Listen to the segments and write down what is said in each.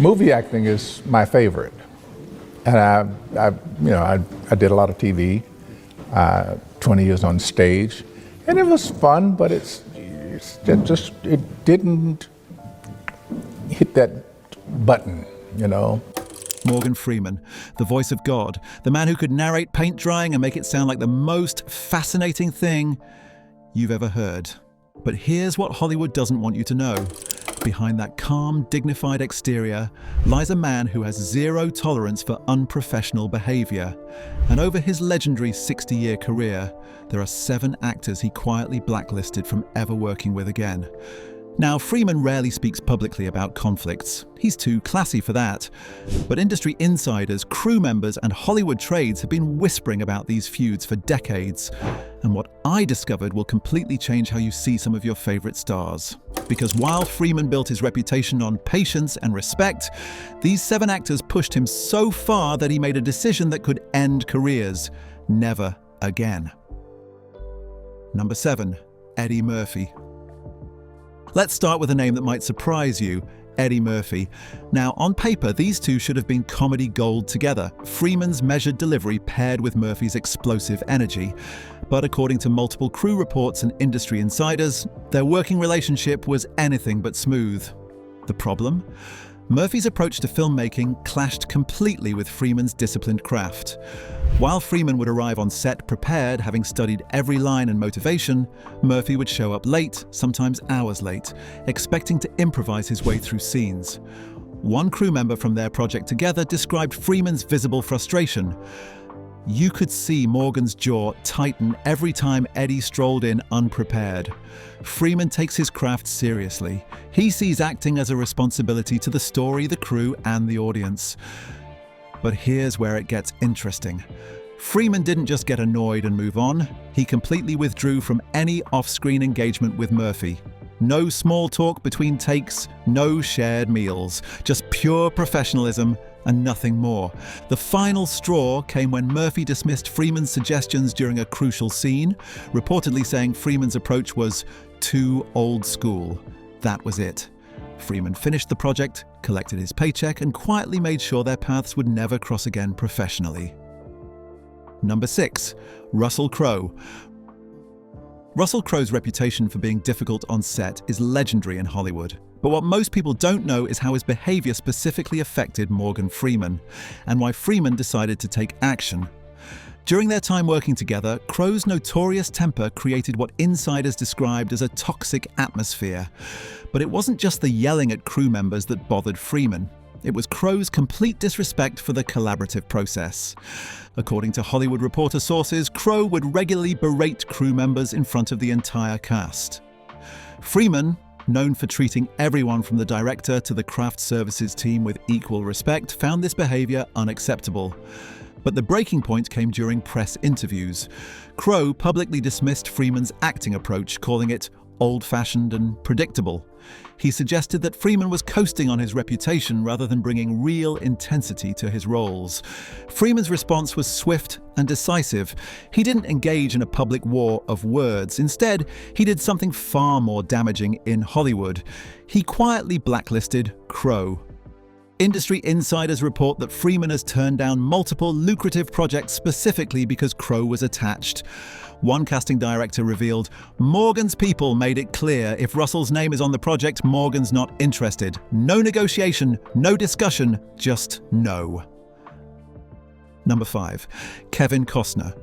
Movie acting is my favorite, and I did a lot of TV, 20 years on stage, and it was fun, but it didn't hit that button, you know. Morgan Freeman, the voice of God, the man who could narrate paint drying and make it sound like the most fascinating thing you've ever heard. But here's what Hollywood doesn't want you to know. Behind that calm, dignified exterior lies a man who has zero tolerance for unprofessional behavior. And over his legendary 60-year career, there are 7 actors he quietly blacklisted from ever working with again. Now, Freeman rarely speaks publicly about conflicts. He's too classy for that. But industry insiders, crew members, and Hollywood trades have been whispering about these feuds for decades. And what I discovered will completely change how you see some of your favorite stars. Because while Freeman built his reputation on patience and respect, these 7 actors pushed him so far that he made a decision that could end careers. Never again. Number 7, Eddie Murphy. Let's start with a name that might surprise you, Eddie Murphy. Now, on paper, these two should have been comedy gold together, Freeman's measured delivery paired with Murphy's explosive energy. But according to multiple crew reports and industry insiders, their working relationship was anything but smooth. The problem? Murphy's approach to filmmaking clashed completely with Freeman's disciplined craft. While Freeman would arrive on set prepared, having studied every line and motivation, Murphy would show up late, sometimes hours late, expecting to improvise his way through scenes. One crew member from their project together described Freeman's visible frustration. You could see Morgan's jaw tighten every time Eddie strolled in unprepared. Freeman takes his craft seriously. He sees acting as a responsibility to the story, the crew, and the audience. But here's where it gets interesting. Freeman didn't just get annoyed and move on. He completely withdrew from any off-screen engagement with Murphy. No small talk between takes, no shared meals, just pure professionalism and nothing more. The final straw came when Murphy dismissed Freeman's suggestions during a crucial scene, reportedly saying Freeman's approach was too old school. That was it. Freeman finished the project, collected his paycheck, and quietly made sure their paths would never cross again professionally. Number 6, Russell Crowe. Russell Crowe's reputation for being difficult on set is legendary in Hollywood. But what most people don't know is how his behavior specifically affected Morgan Freeman, and why Freeman decided to take action. During their time working together, Crowe's notorious temper created what insiders described as a toxic atmosphere. But it wasn't just the yelling at crew members that bothered Freeman. It was Crowe's complete disrespect for the collaborative process. According to Hollywood Reporter sources, Crowe would regularly berate crew members in front of the entire cast. Freeman, known for treating everyone from the director to the craft services team with equal respect, found this behavior unacceptable. But the breaking point came during press interviews. Crowe publicly dismissed Freeman's acting approach, calling it old-fashioned and predictable. He suggested that Freeman was coasting on his reputation rather than bringing real intensity to his roles. Freeman's response was swift and decisive. He didn't engage in a public war of words. Instead, he did something far more damaging in Hollywood. He quietly blacklisted Crowe. Industry insiders report that Freeman has turned down multiple lucrative projects specifically because Crowe was attached. One casting director revealed, "Morgan's people made it clear if Russell's name is on the project, Morgan's not interested. No negotiation, no discussion, just no." Number 5, Kevin Costner.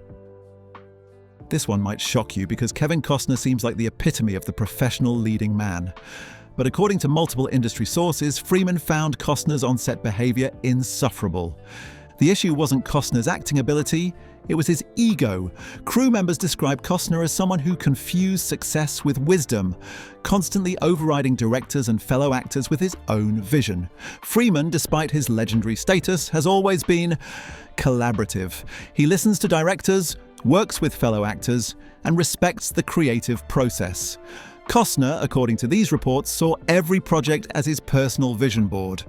This one might shock you because Kevin Costner seems like the epitome of the professional leading man. But according to multiple industry sources, Freeman found Costner's on-set behavior insufferable. The issue wasn't Costner's acting ability, it was his ego. Crew members described Costner as someone who confused success with wisdom, constantly overriding directors and fellow actors with his own vision. Freeman, despite his legendary status, has always been collaborative. He listens to directors, works with fellow actors, and respects the creative process. Costner, according to these reports, saw every project as his personal vision board.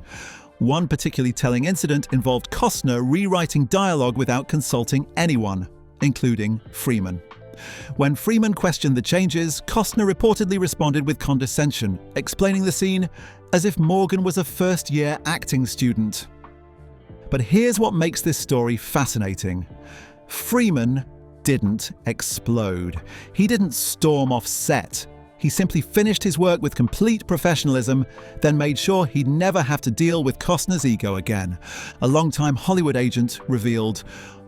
One particularly telling incident involved Costner rewriting dialogue without consulting anyone, including Freeman. When Freeman questioned the changes, Costner reportedly responded with condescension, explaining the scene as if Morgan was a first-year acting student. But here's what makes this story fascinating. Freeman didn't explode. He didn't storm off set. He simply finished his work with complete professionalism, then made sure he'd never have to deal with Costner's ego again. A longtime Hollywood agent revealed,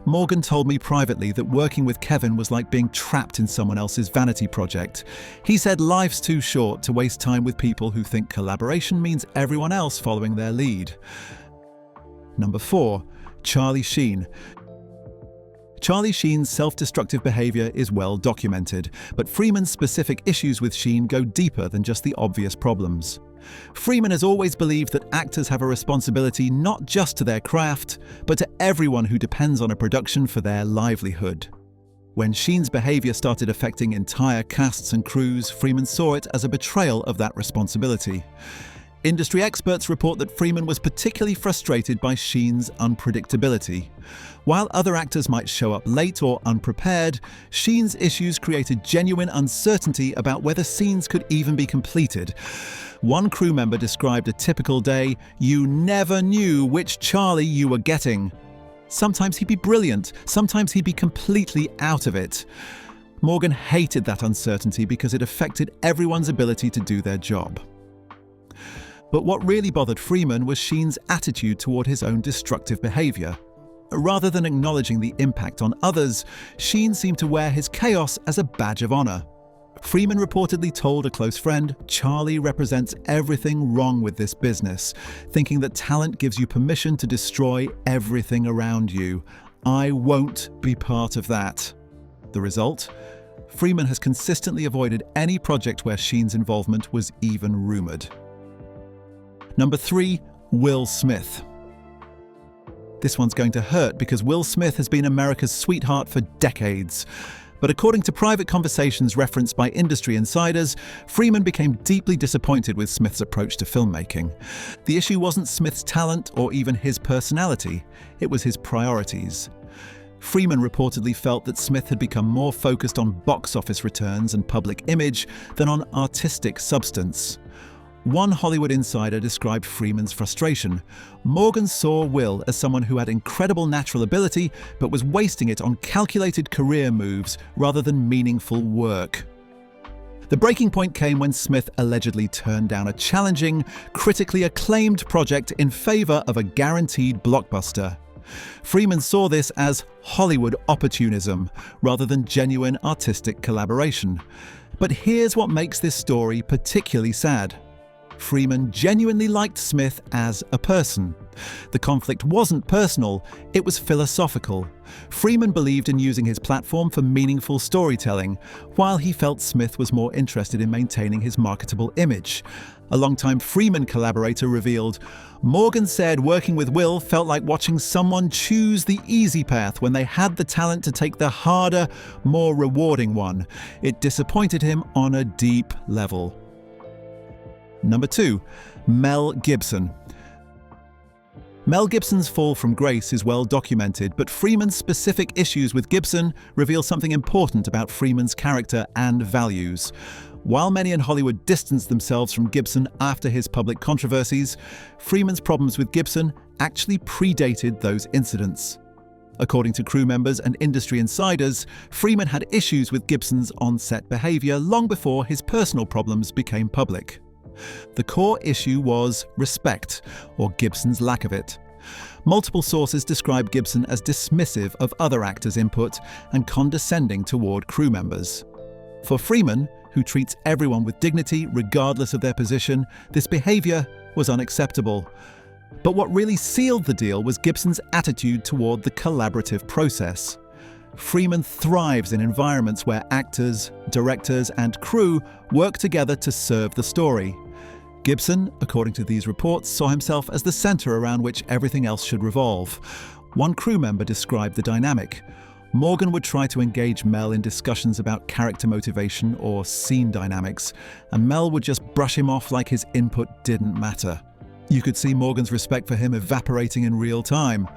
"Morgan told me privately that working with Kevin was like being trapped in someone else's vanity project. He said life's too short to waste time with people who think collaboration means everyone else following their lead." Number 4. Charlie Sheen. Charlie Sheen's self-destructive behavior is well documented, but Freeman's specific issues with Sheen go deeper than just the obvious problems. Freeman has always believed that actors have a responsibility not just to their craft, but to everyone who depends on a production for their livelihood. When Sheen's behavior started affecting entire casts and crews, Freeman saw it as a betrayal of that responsibility. Industry experts report that Freeman was particularly frustrated by Sheen's unpredictability. While other actors might show up late or unprepared, Sheen's issues created genuine uncertainty about whether scenes could even be completed. One crew member described a typical day, "You never knew which Charlie you were getting." Sometimes he'd be brilliant, sometimes he'd be completely out of it. Morgan hated that uncertainty because it affected everyone's ability to do their job. But what really bothered Freeman was Sheen's attitude toward his own destructive behavior. Rather than acknowledging the impact on others, Sheen seemed to wear his chaos as a badge of honor. Freeman reportedly told a close friend, "Charlie represents everything wrong with this business, thinking that talent gives you permission to destroy everything around you. I won't be part of that." The result? Freeman has consistently avoided any project where Sheen's involvement was even rumored. Number 3. Will Smith. This one's going to hurt because Will Smith has been America's sweetheart for decades. But according to private conversations referenced by industry insiders, Freeman became deeply disappointed with Smith's approach to filmmaking. The issue wasn't Smith's talent or even his personality, it was his priorities. Freeman reportedly felt that Smith had become more focused on box office returns and public image than on artistic substance. One Hollywood insider described Freeman's frustration. Morgan saw Will as someone who had incredible natural ability, but was wasting it on calculated career moves rather than meaningful work. The breaking point came when Smith allegedly turned down a challenging, critically acclaimed project in favor of a guaranteed blockbuster. Freeman saw this as Hollywood opportunism rather than genuine artistic collaboration. But here's what makes this story particularly sad. Freeman genuinely liked Smith as a person. The conflict wasn't personal, it was philosophical. Freeman believed in using his platform for meaningful storytelling, while he felt Smith was more interested in maintaining his marketable image. A longtime Freeman collaborator revealed, "Morgan said working with Will felt like watching someone choose the easy path when they had the talent to take the harder, more rewarding one. It disappointed him on a deep level." Number 2. Mel Gibson. Mel Gibson's fall from grace is well documented, but Freeman's specific issues with Gibson reveal something important about Freeman's character and values. While many in Hollywood distanced themselves from Gibson after his public controversies, Freeman's problems with Gibson actually predated those incidents. According to crew members and industry insiders, Freeman had issues with Gibson's on-set behavior long before his personal problems became public. The core issue was respect, or Gibson's lack of it. Multiple sources describe Gibson as dismissive of other actors' input and condescending toward crew members. For Freeman, who treats everyone with dignity regardless of their position, this behavior was unacceptable. But what really sealed the deal was Gibson's attitude toward the collaborative process. Freeman thrives in environments where actors, directors, and crew work together to serve the story. Gibson, according to these reports, saw himself as the center around which everything else should revolve. One crew member described the dynamic. Morgan would try to engage Mel in discussions about character motivation or scene dynamics, and Mel would just brush him off like his input didn't matter. You could see Morgan's respect for him evaporating in real time.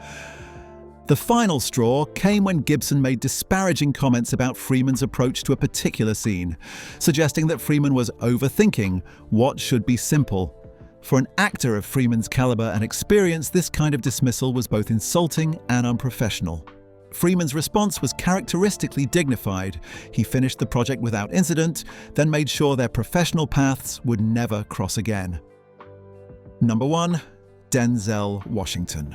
The final straw came when Gibson made disparaging comments about Freeman's approach to a particular scene, suggesting that Freeman was overthinking what should be simple. For an actor of Freeman's caliber and experience, this kind of dismissal was both insulting and unprofessional. Freeman's response was characteristically dignified. He finished the project without incident, then made sure their professional paths would never cross again. Number 1. Denzel Washington.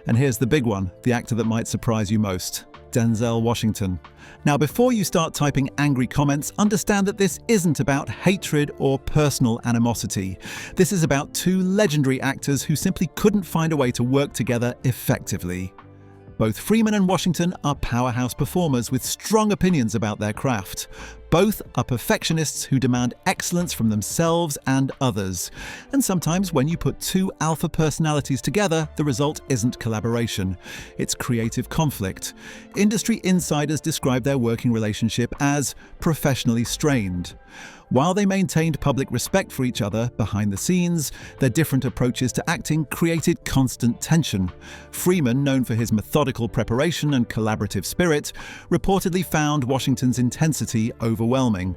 And here's the big one, the actor that might surprise you most. Denzel Washington. Now, before you start typing angry comments, understand that this isn't about hatred or personal animosity. This is about two legendary actors who simply couldn't find a way to work together effectively. Both Freeman and Washington are powerhouse performers with strong opinions about their craft. Both are perfectionists who demand excellence from themselves and others. And sometimes when you put two alpha personalities together, the result isn't collaboration. It's creative conflict. Industry insiders describe their working relationship as professionally strained. While they maintained public respect for each other behind the scenes, their different approaches to acting created constant tension. Freeman, known for his methodical preparation and collaborative spirit, reportedly found Washington's intensity overwhelming.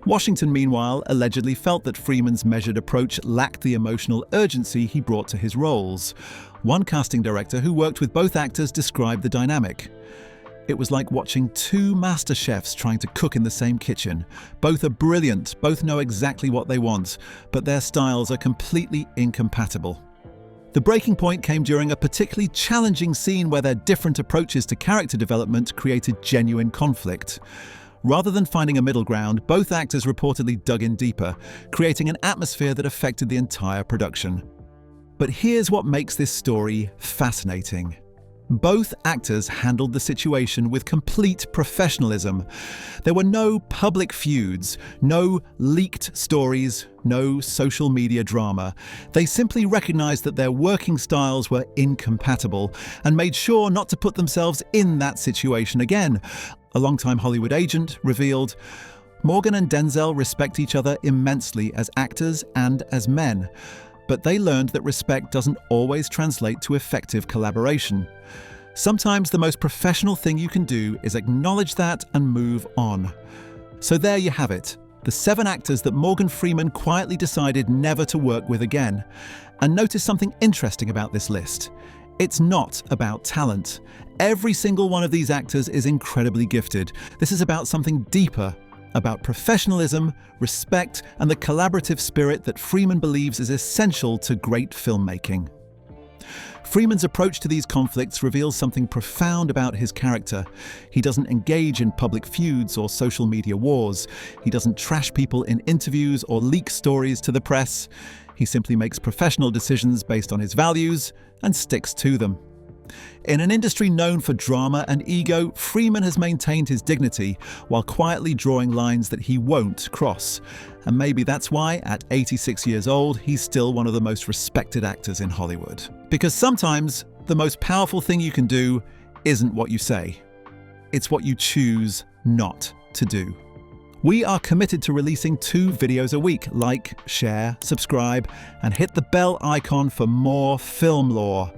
Washington, meanwhile, allegedly felt that Freeman's measured approach lacked the emotional urgency he brought to his roles. One casting director who worked with both actors described the dynamic. It was like watching two master chefs trying to cook in the same kitchen. Both are brilliant, both know exactly what they want, but their styles are completely incompatible. The breaking point came during a particularly challenging scene where their different approaches to character development created genuine conflict. Rather than finding a middle ground, both actors reportedly dug in deeper, creating an atmosphere that affected the entire production. But here's what makes this story fascinating. Both actors handled the situation with complete professionalism. There were no public feuds, no leaked stories, no social media drama. They simply recognized that their working styles were incompatible and made sure not to put themselves in that situation again. A longtime Hollywood agent revealed, "Morgan and Denzel respect each other immensely as actors and as men. But they learned that respect doesn't always translate to effective collaboration. Sometimes the most professional thing you can do is acknowledge that and move on." So there you have it, the 7 actors that Morgan Freeman quietly decided never to work with again. And notice something interesting about this list. It's not about talent. Every single one of these actors is incredibly gifted. This is about something deeper, about professionalism, respect, and the collaborative spirit that Freeman believes is essential to great filmmaking. Freeman's approach to these conflicts reveals something profound about his character. He doesn't engage in public feuds or social media wars. He doesn't trash people in interviews or leak stories to the press. He simply makes professional decisions based on his values and sticks to them. In an industry known for drama and ego, Freeman has maintained his dignity while quietly drawing lines that he won't cross. And maybe that's why, at 86 years old, he's still one of the most respected actors in Hollywood. Because sometimes, the most powerful thing you can do isn't what you say. It's what you choose not to do. We are committed to releasing 2 videos a week. Like, share, subscribe, and hit the bell icon for more film lore.